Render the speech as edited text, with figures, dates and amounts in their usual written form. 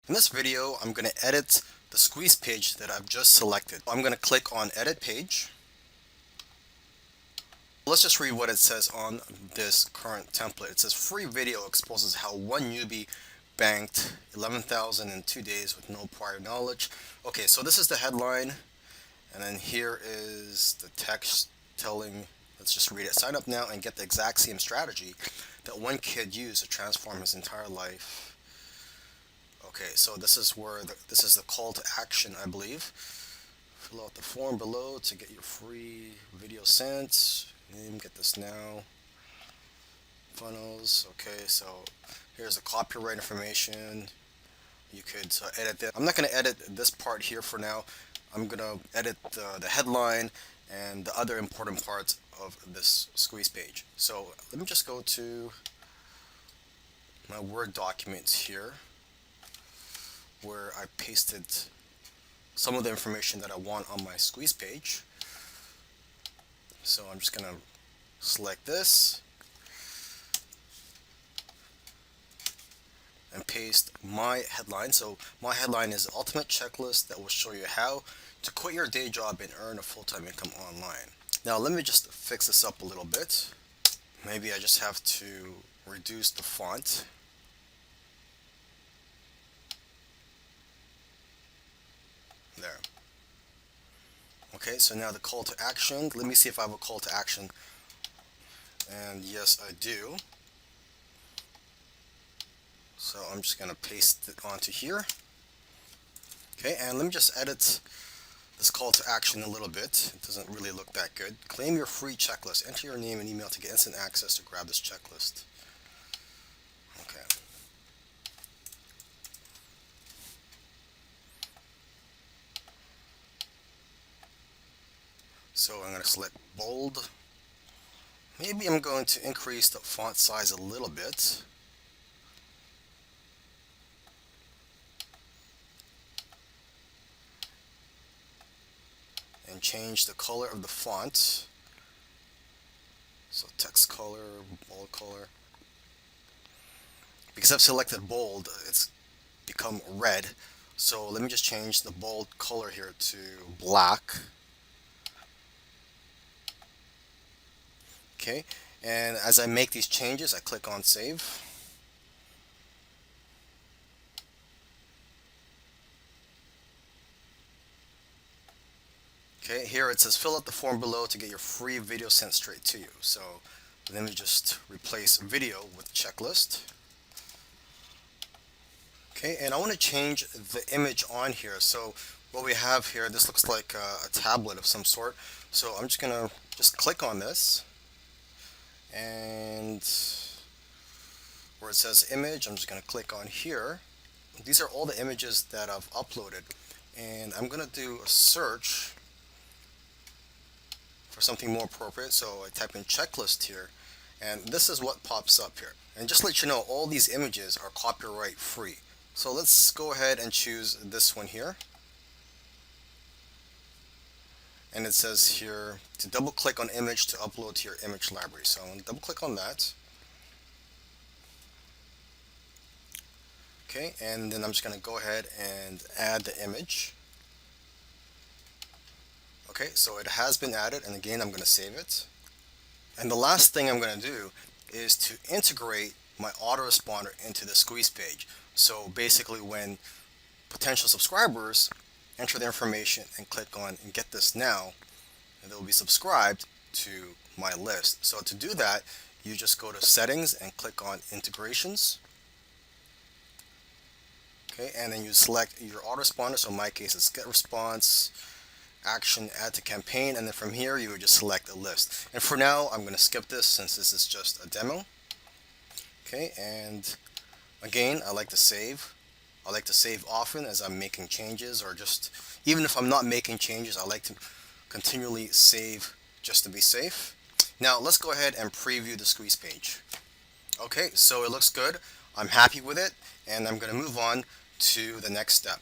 In this video, I'm going to edit the squeeze page that I've just selected. I'm going to click on Edit Page. Let's just read what it says on this current template. It says, free video exposes how one newbie banked 11,000 in 2 days with no prior knowledge. Okay, so this is the headline, and then here is the text telling, let's just read it. Sign up now and get the exact same strategy that one kid used to transform his entire life. Okay, so this is where this is the call to action, I believe. Fill out the form below to get your free video sent. Name, get this now. Funnels. Okay, so here's the copyright information. You could edit that. I'm not going to edit this part here for now. I'm going to edit the headline and the other important parts of this squeeze page. So let me just go to my Word documents here, where I pasted some of the information that I want on my squeeze page. So I'm just going to select this and paste my headline. So my headline is Ultimate Checklist that will show you how to quit your day job and earn a full-time income online. Now let me just fix this up a little bit. Maybe I just have to reduce the font. There. Okay, so now the call to action. Let me see if I have a call to action. And yes, I do. So I'm just going to paste it onto here. Okay, and let me just edit this call to action a little bit. It doesn't really look that good. Claim your free checklist. Enter your name and email to get instant access to grab this checklist. Okay. So I'm going to select bold. Maybe I'm going to increase the font size a little bit. And change the color of the font. So text color, bold color. Because I've selected bold, it's become red. So let me just change the bold color here to black. Okay, and as I make these changes, I click on Save. Okay, here it says fill out the form below to get your free video sent straight to you. So let me just replace video with checklist. Okay, and I want to change the image on here. So what we have here, this looks like a tablet of some sort. So I'm just gonna click on this, and where it says image, I'm just gonna click on here. These are all the images that I've uploaded, and I'm gonna do a search for something more appropriate. So I type in checklist here, and this is what pops up here. And just to let you know, all these images are copyright free. So let's go ahead and choose this one here. And it says here to double click on image to upload to your image library. So I'm going to double click on that. Okay, and then I'm just going to go ahead and add the image. Okay, so it has been added, and again I'm going to save it. And the last thing I'm going to do is to integrate my autoresponder into the squeeze page. So basically, when potential subscribers enter their information and click on and get this now, and they'll be subscribed to my list. So to do that, you just go to settings and click on integrations. Okay, and then you select your autoresponder. So in my case, it's get response, action, add to campaign, and then from here you would just select a list. And for now, I'm going to skip this since this is just a demo. Okay, and again, I like to save. I like to save often as I'm making changes, or just even if I'm not making changes, I like to continually save just to be safe. Now let's go ahead and preview the squeeze page. Okay, so it looks good. I'm happy with it, and I'm going to move on to the next step.